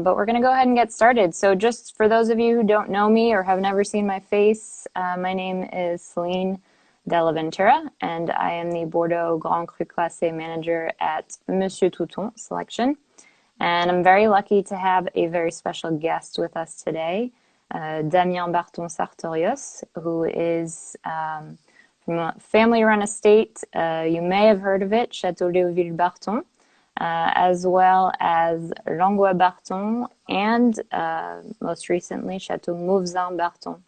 But we're going to go ahead and get started. So just for those of you who don't know me or have never seen my face, my name is Celine Dellaventura, and I am the Bordeaux Grand Cru Classé manager at Monsieur Touton Selection. And I'm very lucky to have a very special guest with us today, Damien Barton-Sartorius, who is from a family-run estate. You may have heard of it, Château Léoville Barton, as well as Langlois Barton and most recently Château Mauvaisin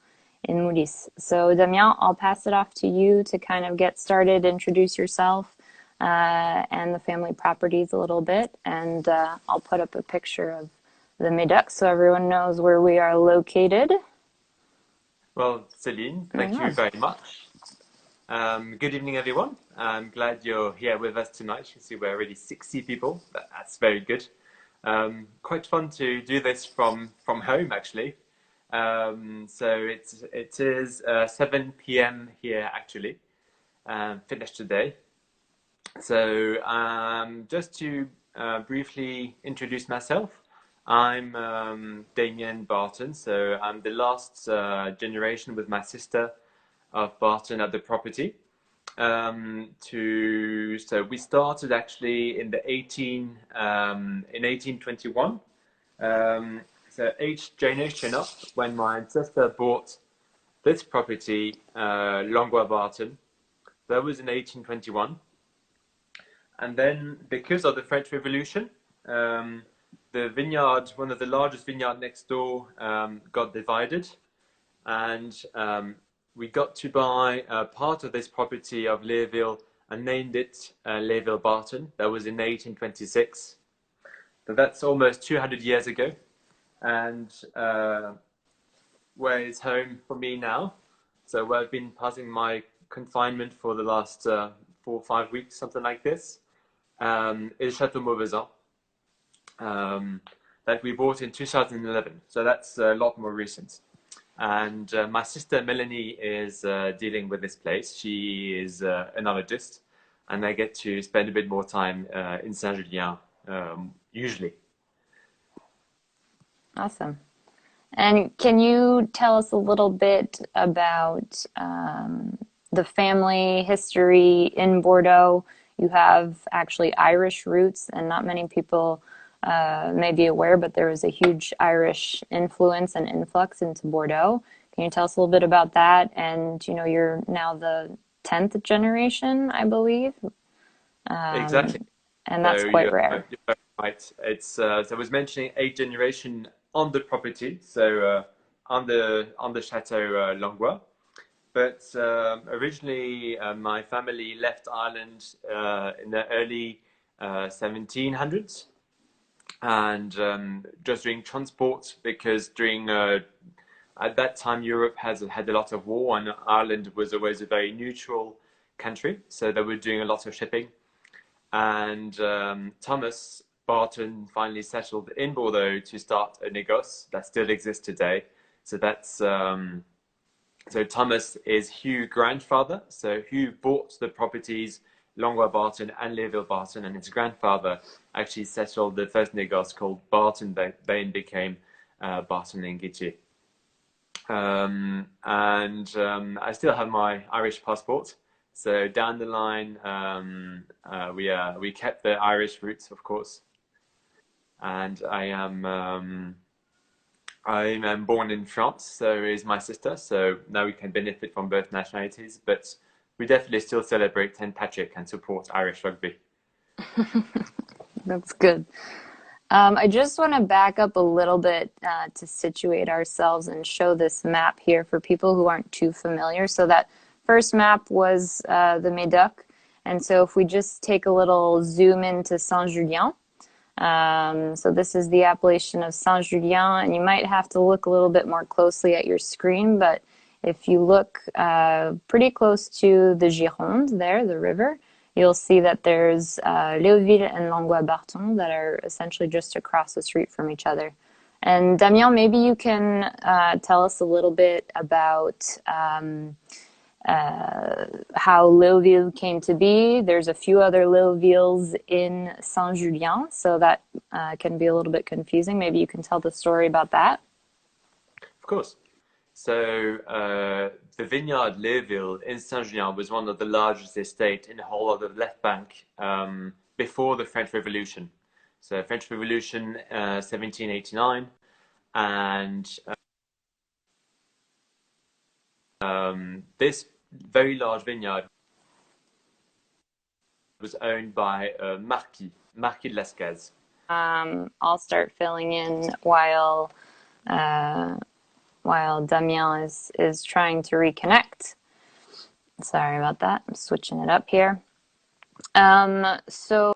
in Moulis. So Damien, I'll pass it off to you to kind of get started, introduce yourself and the family properties a little bit, and I'll put up a picture of the Médoc so everyone knows where we are located. Well, Celine, thank you very much. Good evening, everyone. I'm glad you're here with us tonight. You see, we're already 60 people. That's very good. Quite fun to do this from home, actually. So it is 7 p.m. here, actually. Finished today. So just to briefly introduce myself, I'm Damien Barton. So I'm the last generation with my sister of Barton at the property. So we started actually in 1821. So each generation up, when my ancestor bought this property, Langlois Barton, that was in 1821. And then, because of the French Revolution, the vineyard, one of the largest vineyards next door, got divided, and we got to buy part of this property of Léoville and named it Léoville Barton. That was in 1826. So that's almost 200 years ago, and where is home for me now. So where I've been passing my confinement for the last 4 or 5 weeks, something like this, is Château Mauvaisin, that we bought in 2011. So that's a lot more recent. And my sister Melanie is dealing with this place. She is an enologist, and I get to spend a bit more time in Saint-Julien, usually. Awesome. And can you tell us a little bit about the family history in Bordeaux? You have actually Irish roots, and not many people may be aware, but there was a huge Irish influence and influx into Bordeaux. Can you tell us a little bit about that? And, you know, you're now the 10th generation, I believe. Exactly. And that's So quite rare. you're right. It's so I was mentioning 8th generation on the property, so on the Chateau Langlois. But originally, my family left Ireland in the early 1700s, and just during transport, because during at that time Europe had a lot of war, and Ireland was always a very neutral country, so they were doing a lot of shipping. And Thomas Barton finally settled in Bordeaux to start a négoce that still exists today. So that's so Thomas is Hugh's grandfather. So Hugh bought the properties Langlois Barton and Léoville Barton, and his grandfather actually settled the first négoce called Barton, that then became Barton and Guittier. I still have my Irish passport. So down the line, we kept the Irish roots, of course. And I'm born in France, so is my sister. So now we can benefit from both nationalities, but we definitely still celebrate St. Patrick and support Irish rugby. That's good. I just want to back up a little bit to situate ourselves and show this map here for people who aren't too familiar. So that first map was the Médoc. And so if we just take a little zoom into Saint-Julien. So this is the appellation of Saint-Julien, and you might have to look a little bit more closely at your screen, but if you look pretty close to the Gironde there, the river, you'll see that there's Léoville and Langlois Barton that are essentially just across the street from each other. And Damien, maybe you can tell us a little bit about how Léoville came to be. There's a few other Léovilles in Saint-Julien, so that can be a little bit confusing. Maybe you can tell the story about that. Of course. So the vineyard Léoville in Saint-Julien was one of the largest estates in the whole of the left bank before the French Revolution. So French Revolution, 1789, and this very large vineyard was owned by Marquis de Lascaz. I'll start filling in while Damien is trying to reconnect. Sorry about that. I'm switching it up here. So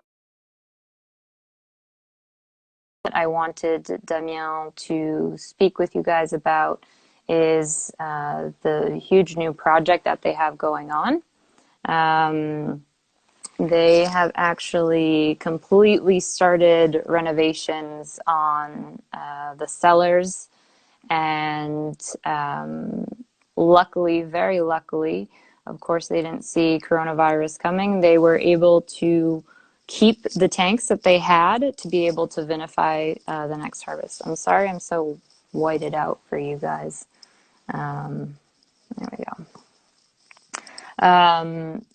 I wanted Damien to speak with you guys about is the huge new project that they have going on. They have actually completely started renovations on the cellars, and luckily, very luckily, of course, they didn't see coronavirus coming. They were able to keep the tanks that they had to be able to vinify the next harvest. I'm sorry I'm so whited out for you guys. There we go.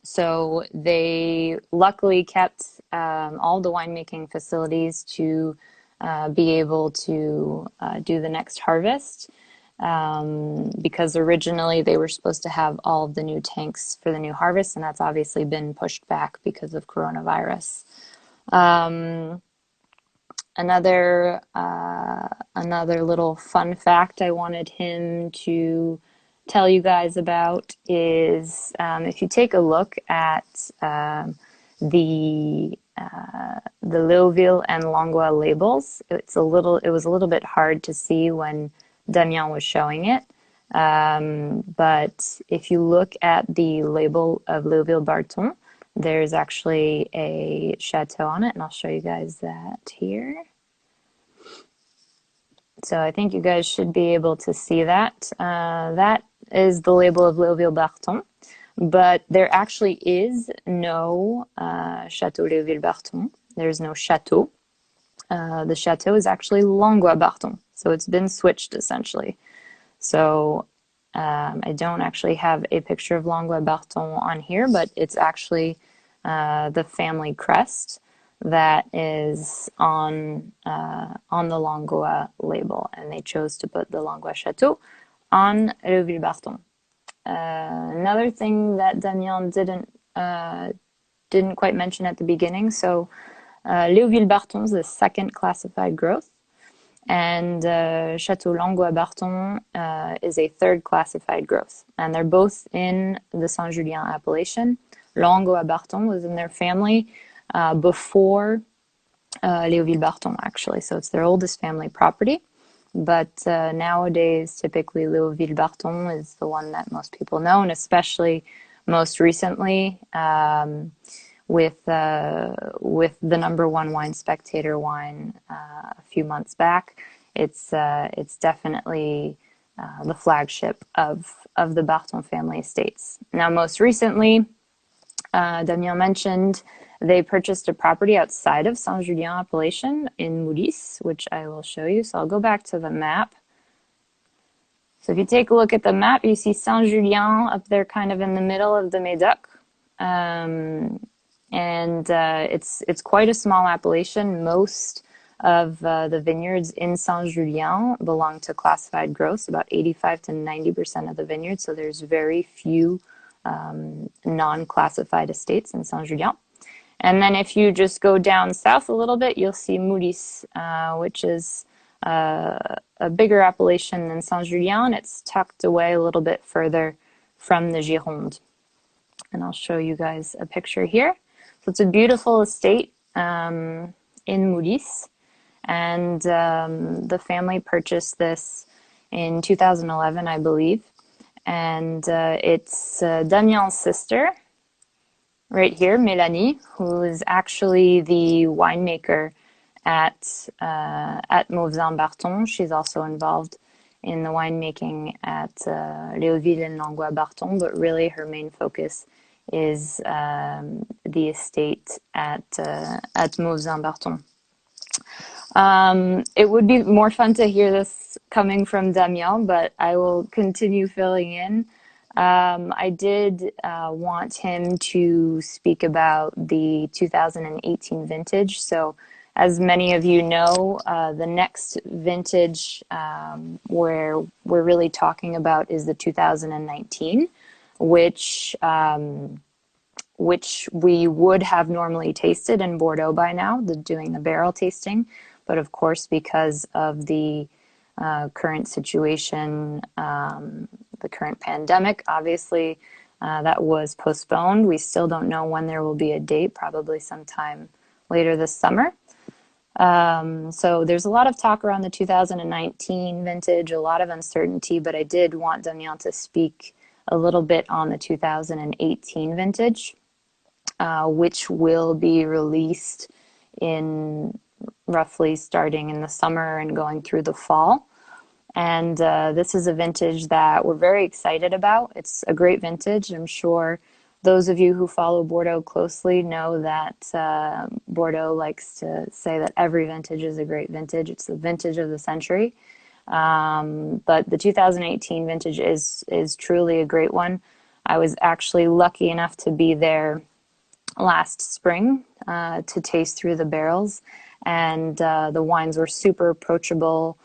So they luckily kept all the winemaking facilities to be able to do the next harvest, because originally they were supposed to have all of the new tanks for the new harvest, and that's obviously been pushed back because of coronavirus. Another little fun fact I wanted him to tell you guys about is if you take a look at the Léoville and Langlois labels, it was a little bit hard to see when Damien was showing it. But if you look at the label of Léoville Barton, there's actually a chateau on it, and I'll show you guys that here. So I think you guys should be able to see that. That is the label of Léoville Barton, but there actually is no Château Léoville Barton. There's no chateau. The chateau is actually Langlois Barton, so it's been switched essentially. So I don't actually have a picture of Langlois Barton on here, but it's actually the family crest that is on the Langlois label, and they chose to put the Langlois Chateau on Léoville Barton. Another thing that Damien didn't quite mention at the beginning, so Léoville Barton is the second classified growth, and Château Langlois Barton is a third classified growth, and they're both in the Saint-Julien appellation. Langlois Barton was in their family before Léoville Barton, actually, so it's their oldest family property. But nowadays, typically Léoville Barton is the one that most people know, and especially most recently with the #1 Wine Spectator wine a few months back. It's definitely the flagship of the Barton family estates. Now, most recently, Damien mentioned they purchased a property outside of Saint-Julien appellation in Moulis, which I will show you. So I'll go back to the map. So if you take a look at the map, you see Saint-Julien up there kind of in the middle of the Médoc. It's quite a small appellation. Most of the vineyards in Saint-Julien belong to classified growths, about 85 to 90% of the vineyards. So there's very few non-classified estates in Saint-Julien. And then if you just go down south a little bit, you'll see Moulis, which is a bigger appellation than Saint-Julien. It's tucked away a little bit further from the Gironde. And I'll show you guys a picture here. So it's a beautiful estate in Moulis. And the family purchased this in 2011, I believe. And it's Damien's sister, right here, Mélanie, who is actually the winemaker at Mauvaisin Barton. She's also involved in the winemaking at Léoville and Langlois Barton, but really her main focus is the estate at Mauvsin Barton. It would be more fun to hear this coming from Damien, but I will continue filling in. I did want him to speak about the 2018 vintage. So, as many of you know, the next vintage where we're really talking about is the 2019, which we would have normally tasted in Bordeaux by now, doing the barrel tasting. But of course, because of the current situation, the current pandemic, obviously, that was postponed. We still don't know when there will be a date, probably sometime later this summer. So there's a lot of talk around the 2019 vintage, a lot of uncertainty, but I did want Damien to speak a little bit on the 2018 vintage, which will be released in roughly starting in the summer and going through the fall. And this is a vintage that we're very excited about. It's a great vintage. I'm sure those of you who follow Bordeaux closely know that Bordeaux likes to say that every vintage is a great vintage. It's the vintage of the century. But the 2018 vintage is truly a great one. I was actually lucky enough to be there last spring to taste through the barrels, and the wines were super approachable.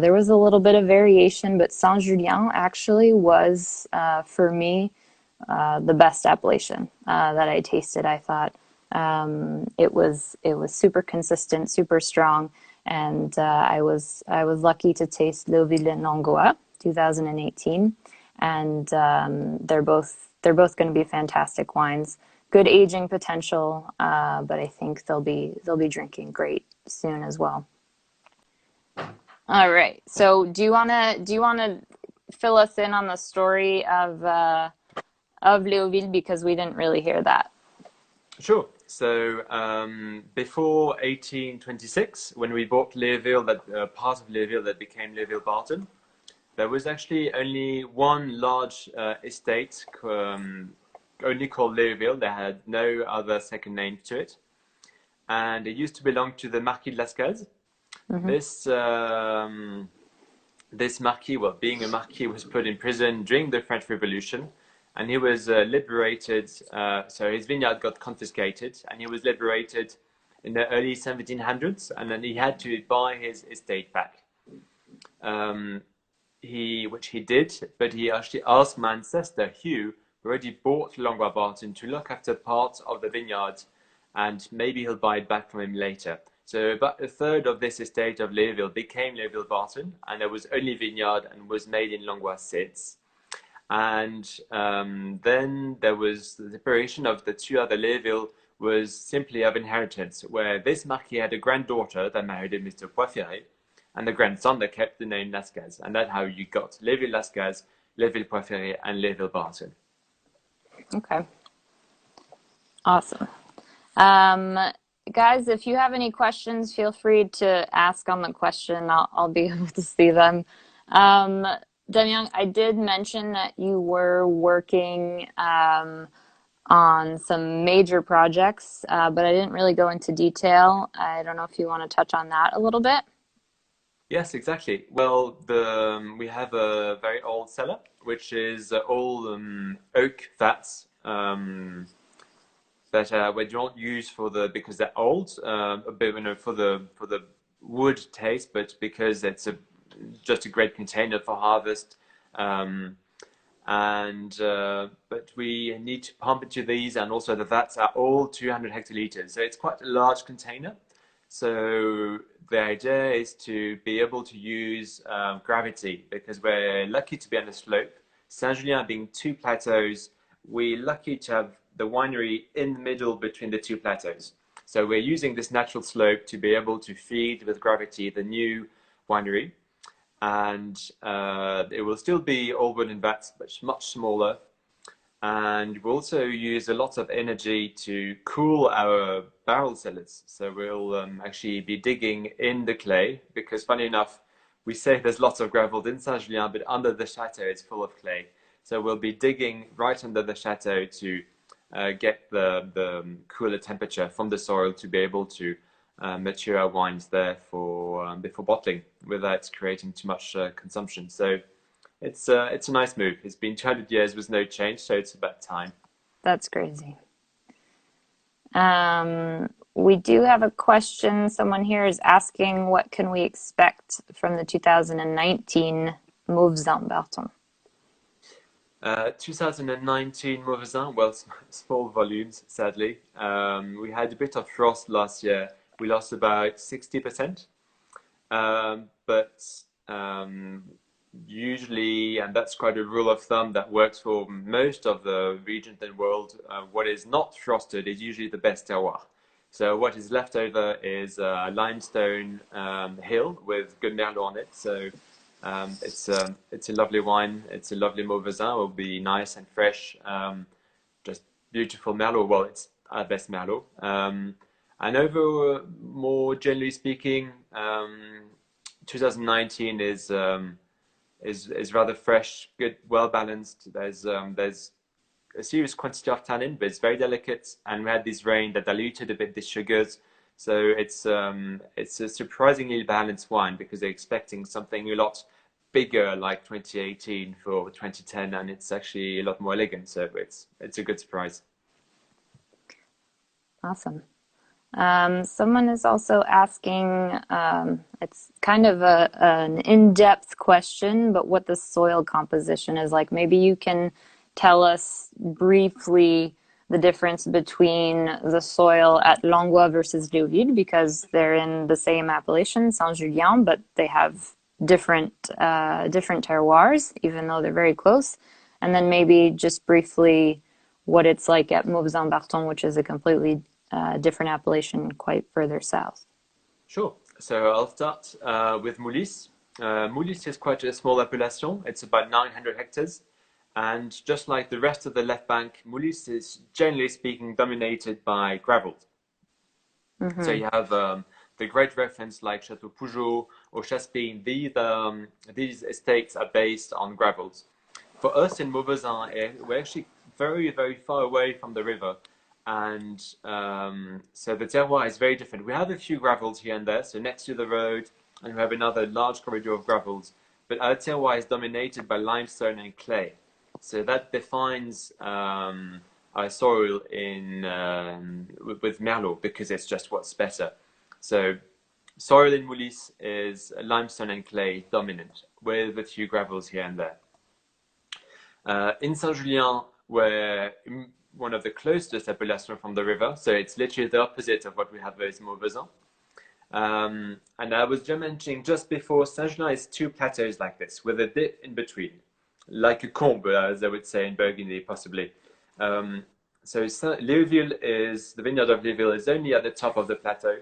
There was a little bit of variation, but Saint-Julien actually was, for me, the best appellation that I tasted. I thought it was super consistent, super strong, and I was lucky to taste Léoville and Langlois 2018, and they're both going to be fantastic wines. Good aging potential, but I think they'll be drinking great soon as well. All right. So do you wanna fill us in on the story of Léoville, because we didn't really hear that? Sure. So before 1826, when we bought Léoville, that part of Léoville that became Léoville Barton, there was actually only one large estate, only called Léoville. They had no other second name to it, and it used to belong to the Marquis de Lascaz. Mm-hmm. This Marquis, well, being a Marquis, was put in prison during the French Revolution, and he was liberated. So his vineyard got confiscated, and he was liberated in the early 1700s, and then he had to buy his estate back. Which he did, but he actually asked my ancestor Hugh, who already bought Langlois Barton, to look after part of the vineyard, and maybe he'll buy it back from him later. So about a third of this estate of Léoville became Léoville Barton, and there was only vineyard and was made in Langlois since. And then there was the separation of the two other Léoville was simply of inheritance, where this Marquis had a granddaughter that married a Mr. Poiferret, and the grandson that kept the name Lascaz. And that's how you got Léoville Lascaz, Léoville Poiferret, and Léoville Barton. Okay. Awesome. Guys, if you have any questions, feel free to ask on the question. I'll be able to see them. Damien, I did mention that you were working on some major projects, but I didn't really go into detail. I don't know if you want to touch on that a little bit. Yes, exactly. Well, we have a very old cellar, which is all oak vats that we don't use because they're old, a bit, for the wood taste, but because it's just a great container for harvest. But we need to pump into these, and also the vats are all 200 hectoliters, so it's quite a large container. So the idea is to be able to use gravity, because we're lucky to be on a slope. Saint-Julien being two plateaus, we're lucky to have the winery in the middle between the two plateaus. So we're using this natural slope to be able to feed with gravity the new winery. And it will still be all wooden vats, but much smaller. And we'll also use a lot of energy to cool our barrel cellars. So we'll actually be digging in the clay, because funny enough, we say there's lots of gravel in Saint-Julien, but under the chateau it's full of clay. So we'll be digging right under the chateau to get the cooler temperature from the soil to be able to mature our wines there for before bottling without creating too much consumption. So it's a nice move. It's been 200 years with no change, so it's about time. That's crazy. We do have a question. Someone here is asking, what can we expect from the 2019 Mauvesin Barton? 2019 Mauvesin, well, small volumes, sadly. We had a bit of frost last year. We lost about 60%. But usually, and that's quite a rule of thumb that works for most of the regions and world, what is not frosted is usually the best terroir. So what is left over is a limestone hill with good Merlot on it. So it's a lovely wine. It's a lovely Mauvesin. It will be nice and fresh. Just beautiful Merlot. Well, it's our best Merlot. And over more generally speaking, 2019 is rather fresh, good, well balanced. There's a serious quantity of tannin, but it's very delicate. And we had this rain that diluted a bit the sugars. So it's a surprisingly balanced wine because they're expecting something a lot bigger like 2018 for 2010, and it's actually a lot more elegant. So it's a good surprise. Awesome. Someone is also asking, it's kind of an in-depth question, but what the soil composition is like. Maybe you can tell us briefly the difference between the soil at Langlois versus Léoville, because they're in the same appellation, Saint-Julien, but they have different terroirs, even though they're very close. And then maybe just briefly what it's like at Mauvesin Barton, which is a completely different appellation quite further south. Sure. So I'll start with Moulis. Moulis is quite a small appellation. It's about 900 hectares. And just like the rest of the left bank, Moulis is generally speaking dominated by gravel. Mm-hmm. So you have the great reference like Château Pougeot or Chaspine. These estates are based on gravels. For us in Mauvesin, we're actually very, very far away from the river. And so the terroir is very different. We have a few gravels here and there, so next to the road, and we have another large corridor of gravels. But our terroir is dominated by limestone and clay. So that defines our soil with Merlot, because it's just what's better. So soil in Moulis is limestone and clay dominant, with a few gravels here and there. In Saint-Julien, we're one of the closest appellations from the river, so it's literally the opposite of what we have with Mauvesin. And I was just mentioning just before, Saint-Julien is two plateaus like this, with a dip in between, like a combe, as I would say in Burgundy, possibly. So Léoville the vineyard of Léoville is only at the top of the plateau,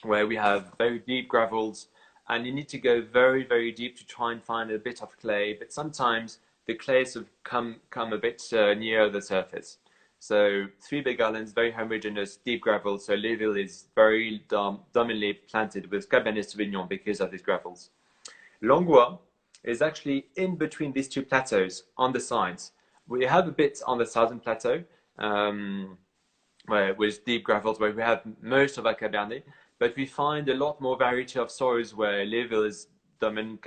where we have very deep gravels, and you need to go very, very deep to try and find a bit of clay, but sometimes the clays have come a bit near the surface. So 3 big islands, very homogeneous, deep gravel. So Léoville is very dominantly planted with Cabernet Sauvignon because of these gravels. Langlois is actually in between these two plateaus on the sides. We have a bit on the southern plateau, with deep gravels, where we have most of our Cabernet, but we find a lot more variety of soils where Léoville is dominant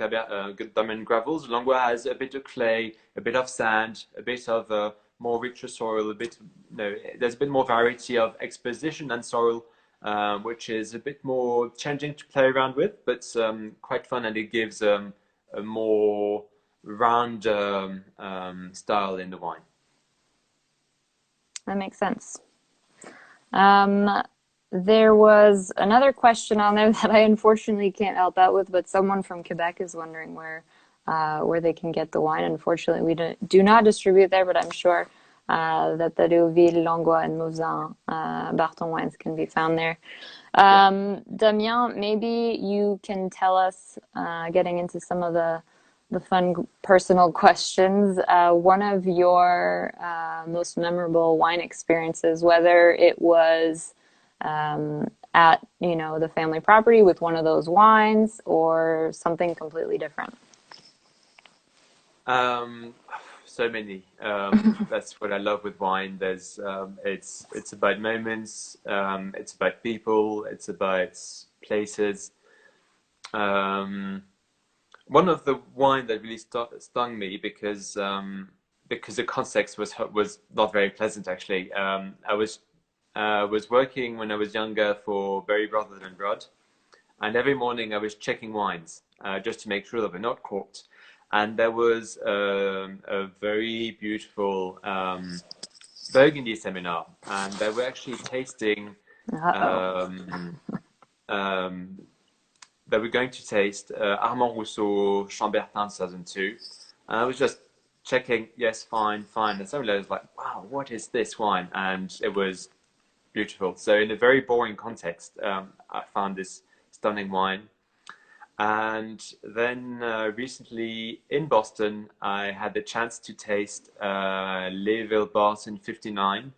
gravels. Langlois has a bit of clay, a bit of sand, a bit of more richer soil, there's a bit more variety of exposition and soil, which is a bit more challenging to play around with, but quite fun, and it gives a more round style in the wine. That makes sense. There was another question on there that I unfortunately can't help out with, but someone from Quebec is wondering where they can get the wine. Unfortunately, we do not distribute there, but I'm sure that the Léoville, Langlois, and Mauvesin Barton wines can be found there. Damien, maybe you can tell us, getting into some of the fun personal questions, one of your most memorable wine experiences, whether it was at, you know, the family property with one of those wines, or something completely different? Um, so many. That's what I love with wine. It's about moments. It's about people. It's about places. Um, One of the wine that really stung me because the context was not very pleasant actually. I was working when I was younger for Berry Brothers and Broad, and every morning I was checking wines just to make sure that they're not corked. And there was a very beautiful Burgundy seminar, and they were actually tasting. Uh-oh. Um, um, they were going to taste Armand Rousseau Chambertin 2002. And I was just checking, yes, fine, fine. And suddenly I was like, wow, what is this wine? And it was beautiful. So in a very boring context, I found this stunning wine. And then recently in Boston, I had the chance to taste Léoville Barton 59.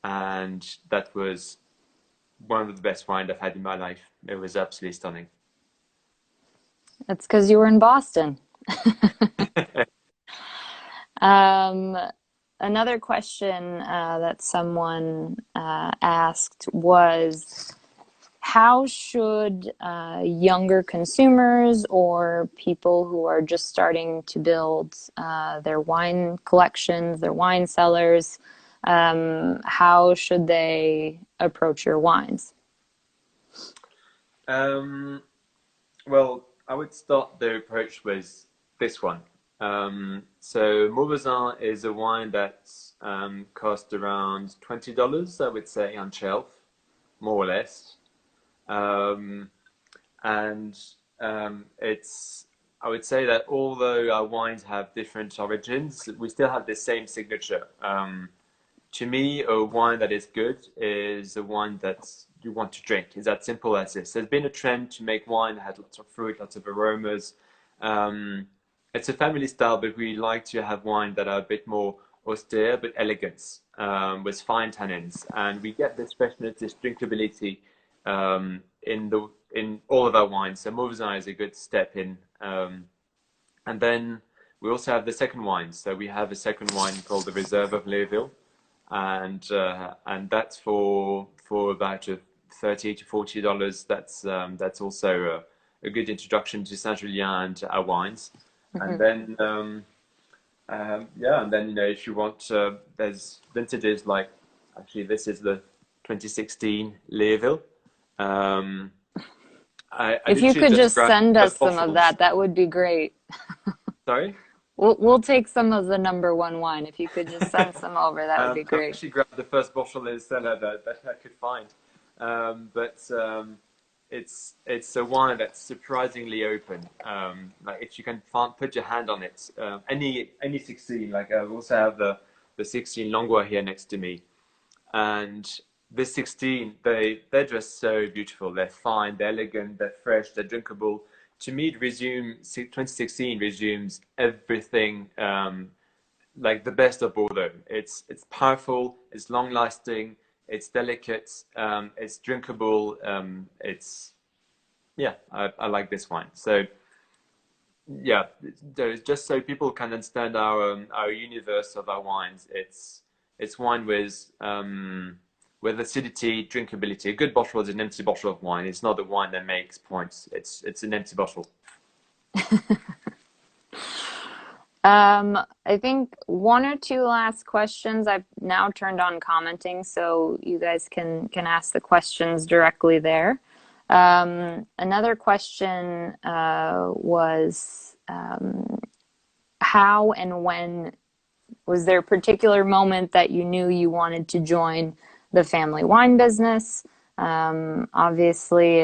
And that was one of the best wines I've had in my life. It was absolutely stunning. It's because you were in Boston. Um, Another question that someone asked was, how should younger consumers or people who are just starting to build their wine collections, their wine cellars, how should they approach your wines? Um, well, I would start the approach with this one. So Mauvesin is a wine that costs around $20, I would say, on shelf, more or less. Um, and I would say that although our wines have different origins, we still have the same signature. To me, a wine that is good is a wine that you want to drink. It's that simple as this. There's been a trend to make wine that has lots of fruit, lots of aromas. Um, it's a family style, but we like to have wine that are a bit more austere but elegant, with fine tannins, and we get this freshness, this drinkability in all of our wines. So Mauvesin is a good step in, and then we also have the second wine. So we have a second wine called the Reserve of Léoville, and that's for about $30 to $40. That's also a good introduction to Saint Julien and to our wines. And then yeah, and then if you want, there's vintages like actually this is the 2016 Léoville. Um, I If you literally could just just grabbed send the us first some of bottles. that, that would be great. Sorry. We'll take some of the number one wine. If you could just send some over, that would be I great. actually grabbed the first bottle in the cellar that I could find. But it's a wine that's surprisingly open. Like if you can put your hand on it, any 16. Like I also have the 16 Langlois here next to me, and this 16, they're just so beautiful. They're fine, they're elegant, they're fresh, they're drinkable. To me, 2016 resumes everything like the best of Bordeaux. It's powerful, it's long lasting, it's delicate, it's drinkable. It's yeah, I like this wine. So yeah, just so people can understand our universe of our wines. It's wine with acidity, drinkability. A good bottle is an empty bottle of wine. It's not a wine that makes points. It's an empty bottle. I think one or two last questions. I've now turned on commenting, so you guys can ask the questions directly there. Another question was how and when was there a particular moment that you knew you wanted to join the family wine business? Obviously,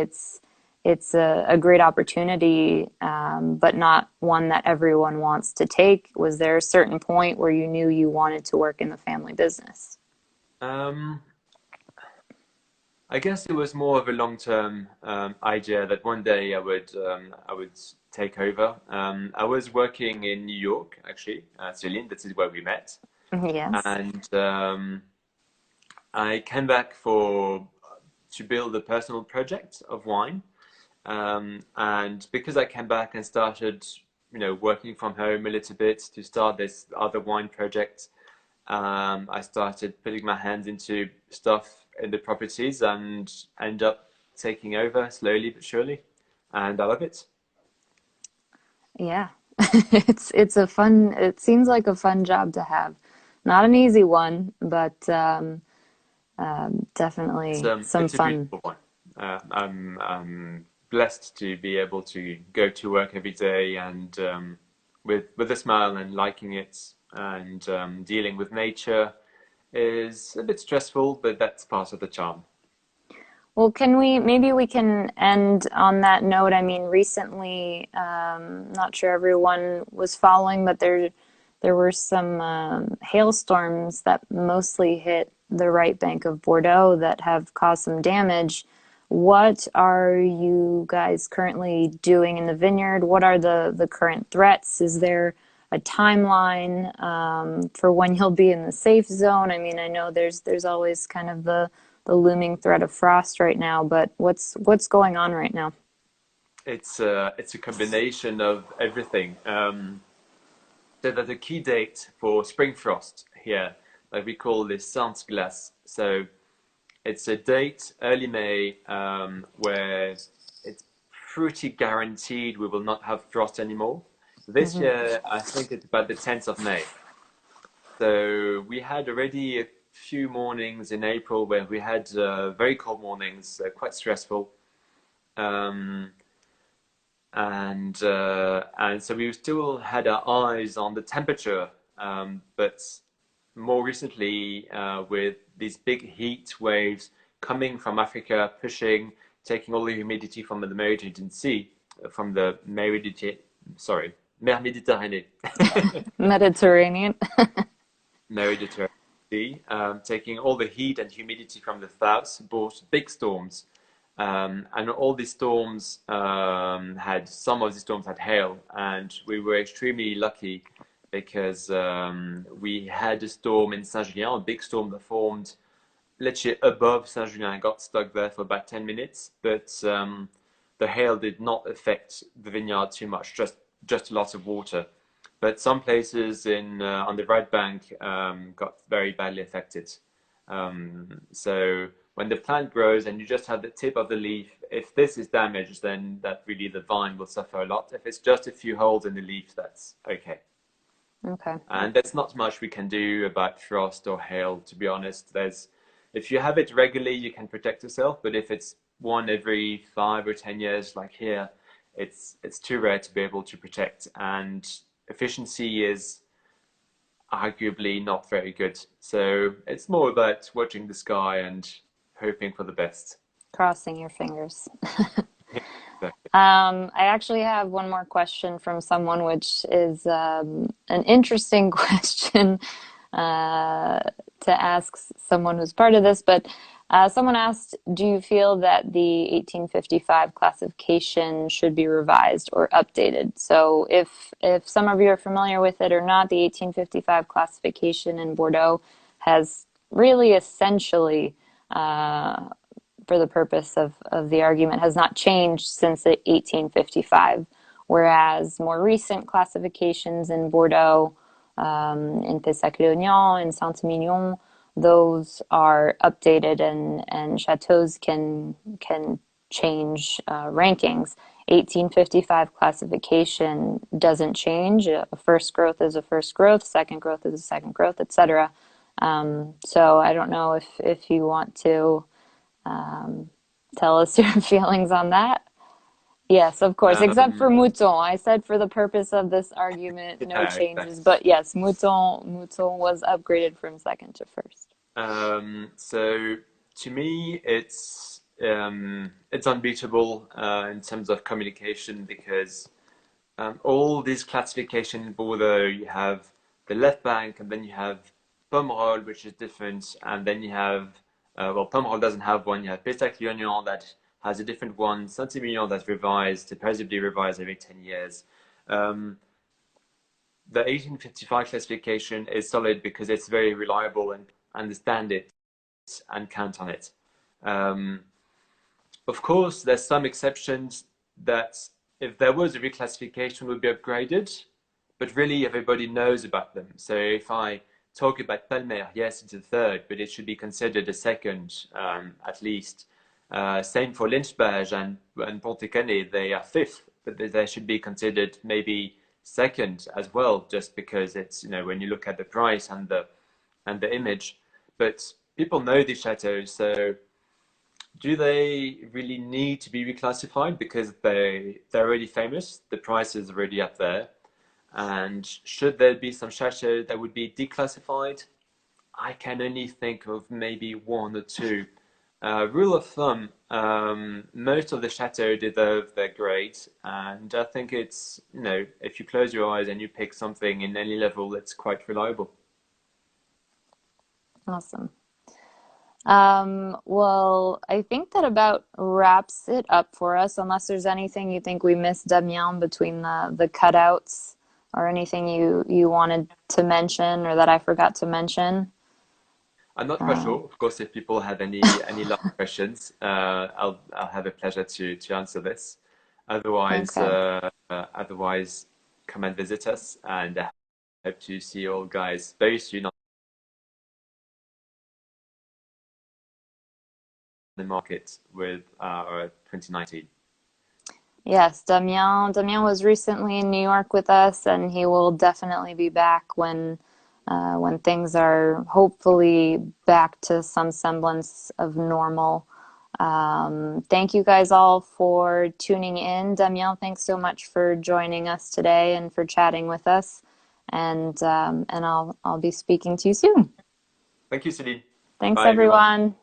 it's a great opportunity, but not one that everyone wants to take. Was there a certain point where you knew you wanted to work in the family business? Um, I guess it was more of a long-term idea that one day I would take over. I was working in New York, actually, Celine. This is where we met, Yes. and I came back for to build a personal project of wine. And because I came back and started, working from home a little bit to start this other wine project, I started putting my hands into stuff in the properties and end up taking over slowly but surely. And I love it. Yeah. It seems like a fun job to have. Not an easy one, but definitely some It's a fun. beautiful one. I'm blessed to be able to go to work every day and with a smile and liking it and dealing with nature is a bit stressful, but that's part of the charm. Well, maybe we can end on that note. I mean, recently, not sure everyone was following, but there were some hailstorms that mostly hit the right bank of Bordeaux that have caused some damage. What are you guys currently doing in the vineyard? What are the current threats? Is there a timeline for when you'll be in the safe zone? I mean, I know there's always kind of the looming threat of frost right now, but what's going on right now? It's a combination of everything. So there's a key date for spring frost here, like we call this Sainte Glace. So it's a date early May where it's pretty guaranteed we will not have frost anymore. This Hmm. year, I think it's about the 10th of May. So we had already a few mornings in April where we had very cold mornings, quite stressful. Um, and so we still had our eyes on the temperature, but more recently, with these big heat waves coming from Africa, taking all the humidity from the Mediterranean Sea, from the Mer Méditerranée, Mediterranean. Mediterranean Sea, taking all the heat and humidity from the south, brought big storms. And all these storms some of the storms had hail, and we were extremely lucky because we had a storm in Saint-Julien, a big storm that formed literally above Saint-Julien and got stuck there for about 10 minutes. But the hail did not affect the vineyard too much, just a lot of water. But some places on the right bank got very badly affected. So when the plant grows and you just have the tip of the leaf, if this is damaged, then that really the vine will suffer a lot. If it's just a few holes in the leaf, that's okay. Okay. And there's not much we can do about frost or hail, to be honest. If you have it regularly, you can protect yourself. But if it's one every 5 or 10 years, like here, it's too rare to be able to protect. And efficiency is arguably not very good. So it's more about watching the sky and hoping for the best. Crossing your fingers. Exactly. I actually have one more question from someone, which is an interesting question to ask someone who's part of this. But someone asked, do you feel that the 1855 classification should be revised or updated? So if some of you are familiar with it or not, the 1855 classification in Bordeaux has really essentially for the purpose of the argument, has not changed since 1855, whereas more recent classifications in Bordeaux, in Pessac-Léognan, in Saint-Emilion, those are updated and chateaus can change rankings. 1855 classification doesn't change. A first growth is a first growth, second growth is a second growth, etc. So I don't know if you want to tell us your feelings on that. Yes, of course, except for Um, Mouton. I said for the purpose of this argument, no yeah, changes. But yes, Mouton was upgraded from second to first. so to me, it's unbeatable in terms of communication because all these classification border, you have the left bank, and then you have Pomerol, which is different, and then you have Pomerol doesn't have one. You have Pessac-Léognan that has a different one. Saint-Emilion that's revised, supposedly revised every 10 years. Um, the 1855 classification is solid because it's very reliable and understand it and count on it. Um, Of course, there's some exceptions that if there was a reclassification would be upgraded, but really everybody knows about them. So if I talk about Palmer, yes, it's a third, but it should be considered a second at least. Same for Lynchburg and Ponticane, they are fifth, but they should be considered maybe second as well, just because it's, when you look at the price and the image. But people know these chateaux, so do they really need to be reclassified because they're already famous? The price is already up there. And should there be some chateaux that would be declassified? I can only think of maybe one or two. Rule of thumb, most of the chateaux deserve their grade, and I think it's, if you close your eyes and you pick something in any level, it's quite reliable. Awesome. Well, I think that about wraps it up for us, unless there's anything you think we missed, Damien, between the cutouts or anything you wanted to mention or that I forgot to mention. I'm not quite Uh, sure. Of course, if people have any last questions, I'll have a pleasure to answer this. okay. Otherwise, come and visit us, and I hope to see you all guys very soon on the market with our 2019. Yes, Damien was recently in New York with us, and he will definitely be back when things are hopefully back to some semblance of normal. Thank you guys all for tuning in. Damien, thanks so much for joining us today and for chatting with us. And I'll be speaking to you soon. Thank you, Celine. Thanks, Bye, everyone. everyone.